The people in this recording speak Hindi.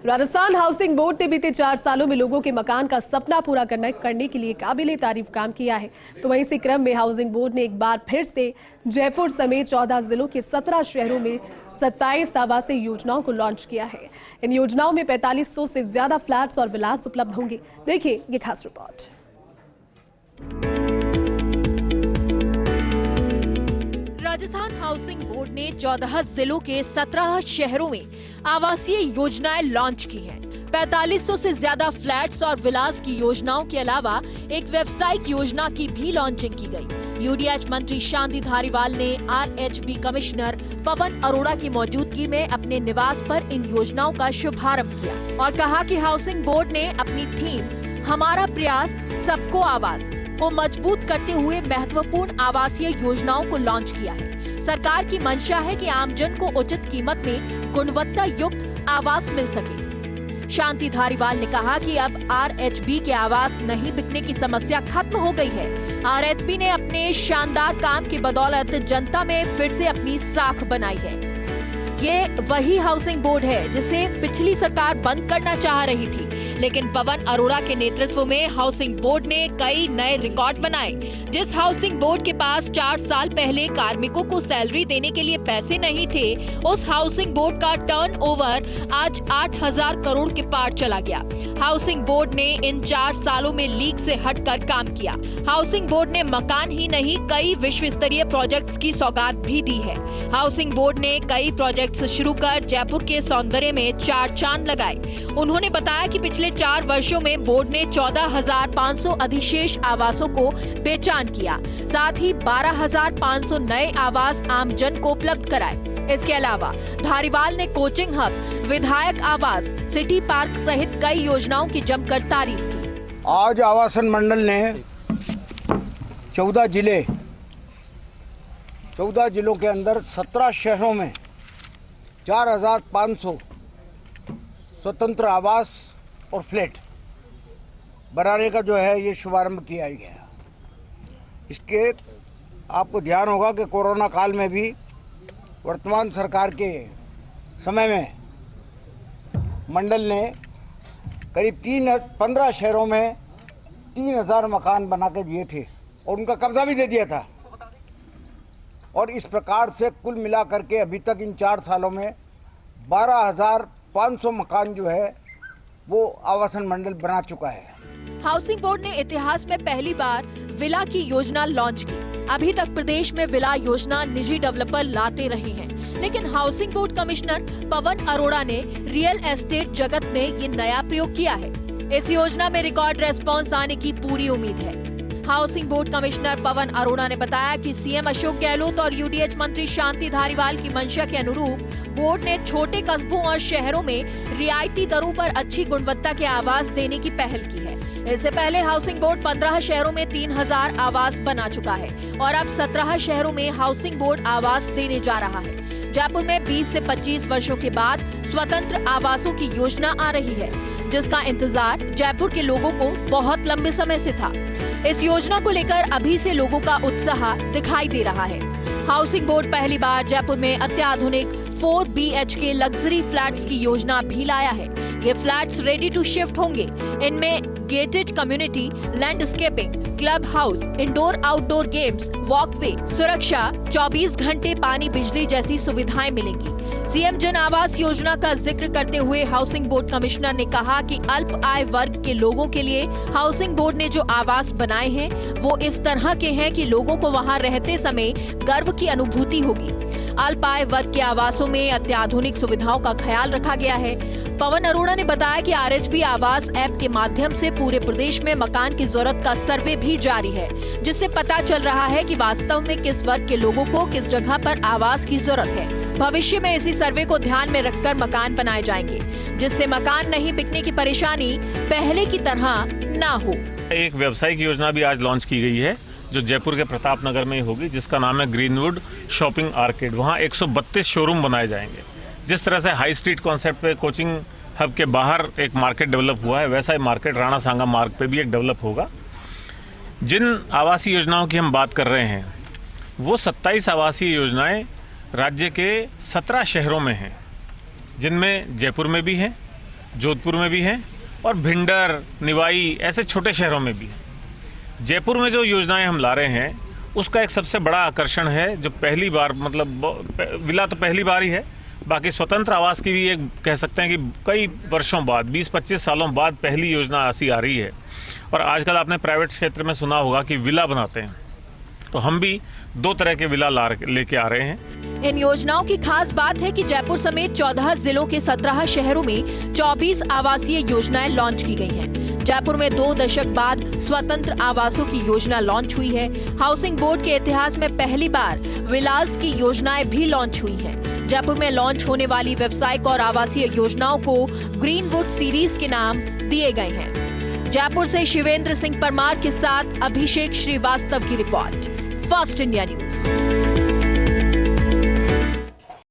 राजस्थान हाउसिंग बोर्ड ने बीते 4 सालों में लोगों के मकान का सपना पूरा करने के लिए काबिले तारीफ काम किया है। तो वहीं इसी क्रम में हाउसिंग बोर्ड ने एक बार फिर से जयपुर समेत 14 जिलों के 17 शहरों में 27 आवासीय योजनाओं को लॉन्च किया है। इन योजनाओं में 4500 से ज्यादा फ्लैट्स और विलास उपलब्ध होंगे। देखिए ये खास रिपोर्ट। राजस्थान हाउसिंग बोर्ड ने 14 जिलों के 17 शहरों में आवासीय योजनाएं लॉन्च की हैं। 4500 से ज्यादा फ्लैट्स और विलास की योजनाओं के अलावा एक व्यावसायिक योजना की भी लॉन्चिंग की गई। यूडीएच मंत्री शांति धारीवाल ने आरएचबी कमिश्नर पवन अरोड़ा की मौजूदगी में अपने निवास पर इन योजनाओं का शुभारंभ किया और कहा कि हाउसिंग बोर्ड ने अपनी थीम हमारा प्रयास सबको आवाज को मजबूत करते हुए महत्वपूर्ण आवासीय योजनाओं को लॉन्च किया है। सरकार की मंशा है कि आमजन को उचित कीमत में गुणवत्ता युक्त आवास मिल सके। शांति धारीवाल ने कहा कि अब आरएचबी के आवास नहीं बिकने की समस्या खत्म हो गई है। आरएचबी ने अपने शानदार काम की बदौलत जनता में फिर से अपनी साख बनाई है। ये वही हाउसिंग बोर्ड है जिसे पिछली सरकार बंद करना चाह रही थी, लेकिन पवन अरोड़ा के नेतृत्व में हाउसिंग बोर्ड ने कई नए रिकॉर्ड बनाए। जिस हाउसिंग बोर्ड के पास 4 साल पहले कार्मिकों को सैलरी देने के लिए पैसे नहीं थे, उस हाउसिंग बोर्ड का टर्नओवर आज 8000 करोड़ के पार चला गया। हाउसिंग बोर्ड ने इन 4 सालों में लीग से हटकर काम किया। हाउसिंग बोर्ड ने मकान ही नहीं कई विश्व स्तरीय प्रोजेक्ट्स की सौगात भी दी है। हाउसिंग बोर्ड ने कई प्रोजेक्ट्स शुरू कर जयपुर के सौंदर्य में 4 चांद लगाए। उन्होंने बताया कि पिछले 4 वर्षों में बोर्ड ने 14,500 अधिशेष आवासों को बेचान किया, साथ ही 12,500 नए आवास आमजन को उपलब्ध कराए। इसके अलावा धारीवाल ने कोचिंग हब, विधायक आवास, सिटी पार्क सहित कई योजनाओं की जमकर तारीफ की। आज आवासन मंडल ने 14 जिलों के अंदर 17 शहरों में 4,500 स्वतंत्र आवास और फ्लैट बनाने का जो है ये शुभारंभ किया गया। इसके आपको ध्यान होगा कि कोरोना काल में भी वर्तमान सरकार के समय में मंडल ने करीब 15 शहरों में 3000 मकान बना के दिए थे और उनका कब्जा भी दे दिया था। और इस प्रकार से कुल मिला करके अभी तक इन 4 सालों में 12,500 मकान जो है वो आवासन मंडल बना चुका है। हाउसिंग बोर्ड ने इतिहास में पहली बार विला की योजना लॉन्च की। अभी तक प्रदेश में विला योजना निजी डेवलपर लाते रहे हैं, लेकिन housing board commissioner Pawan Arora ने रियल एस्टेट जगत में ये नया प्रयोग किया है। इस योजना में रिकॉर्ड रेस्पॉन्स आने की पूरी उम्मीद है। Housing board commissioner Pawan Arora ने बताया कि सीएम अशोक गहलोत और यूडीएच मंत्री शांति धारीवाल की मंशा के अनुरूप बोर्ड ने छोटे कस्बों और शहरों में रियायती दरों पर अच्छी गुणवत्ता के आवास देने की पहल की है। इससे पहले हाउसिंग बोर्ड 15 शहरों में 3000 आवास बना चुका है और अब 17 शहरों में हाउसिंग बोर्ड आवास देने जा रहा है। जयपुर में 20 से 25 वर्षों के बाद स्वतंत्र आवासों की योजना आ रही है, जिसका इंतजार जयपुर के लोगों को बहुत लंबे समय से था। इस योजना को लेकर अभी से लोगों का उत्साह दिखाई दे रहा है। हाउसिंग बोर्ड पहली बार जयपुर में अत्याधुनिक 4 BHK लग्जरी फ्लैट्स की योजना भी लाया है। ये फ्लैट्स रेडी टू शिफ्ट होंगे। इनमें gated community, landscaping, club house, indoor outdoor games, walkway, सुरक्षा, 24 घंटे पानी बिजली जैसी सुविधाएं मिलेंगी। सीएम जन आवास योजना का जिक्र करते हुए हाउसिंग बोर्ड कमिश्नर ने कहा कि अल्प आय वर्ग के लोगों के लिए हाउसिंग बोर्ड ने जो आवास बनाए हैं वो इस तरह के हैं कि लोगों को वहां रहते समय गर्व की अनुभूति होगी। अल्प आय वर्ग के आवासों में अत्याधुनिक सुविधाओं का ख्याल रखा गया है। पवन अरोड़ा ने बताया कि आरएचबी आवास ऐप के माध्यम से पूरे प्रदेश में मकान की जरूरत का सर्वे भी जारी है, जिससे पता चल रहा है कि वास्तव में किस वर्ग के लोगों को किस जगह पर आवास की जरूरत है। भविष्य में इसी सर्वे को ध्यान में रखकर मकान बनाए जाएंगे, जिससे मकान नहीं बिकने की परेशानी पहले की तरह न हो। एक व्यावसायिक योजना भी आज लॉन्च की गई है जो जयपुर के प्रताप नगर में होगी, जिसका नाम है ग्रीनवुड शॉपिंग आर्केड। वहाँ 132 शोरूम बनाए जाएंगे। जिस तरह से हाई स्ट्रीट कॉन्सेप्ट पे कोचिंग हब के बाहर एक मार्केट डेवलप हुआ है, वैसा ही मार्केट राणा सांगा मार्ग पे भी एक डेवलप होगा। जिन आवासीय योजनाओं की हम बात कर रहे हैं वो 27 आवासीय योजनाएं राज्य के 17 शहरों में हैं, जिनमें जयपुर में भी हैं, जोधपुर में भी हैं और भिंडर, निवाई ऐसे छोटे शहरों में भी हैं। जयपुर में जो योजनाएं हम ला रहे हैं उसका एक सबसे बड़ा आकर्षण है, जो पहली बार मतलब विला तो पहली बार ही है, बाकी स्वतंत्र आवास की भी एक कह सकते हैं कि कई वर्षों बाद 20-25 सालों बाद पहली योजना ऐसी आ रही है। और आजकल आपने प्राइवेट क्षेत्र में सुना होगा कि विला बनाते हैं, तो हम भी 2 तरह के विला लेके आ रहे हैं। इन योजनाओं की खास बात है कि जयपुर समेत 14 जिलों के 17 शहरों में 24 आवासीय योजनाएं लॉन्च की गई हैं। जयपुर में 2 दशक बाद स्वतंत्र आवासों की योजना लॉन्च हुई है। हाउसिंग बोर्ड के इतिहास में पहली बार विलास की योजनाएं भी लॉन्च हुई हैं। जयपुर में लॉन्च होने वाली व्यवसायिक और आवासीय योजनाओं को ग्रीनवुड सीरीज के नाम दिए गए हैं। जयपुर से शिवेंद्र सिंह परमार के साथ अभिषेक श्रीवास्तव की रिपोर्ट, फर्स्ट इंडिया न्यूज।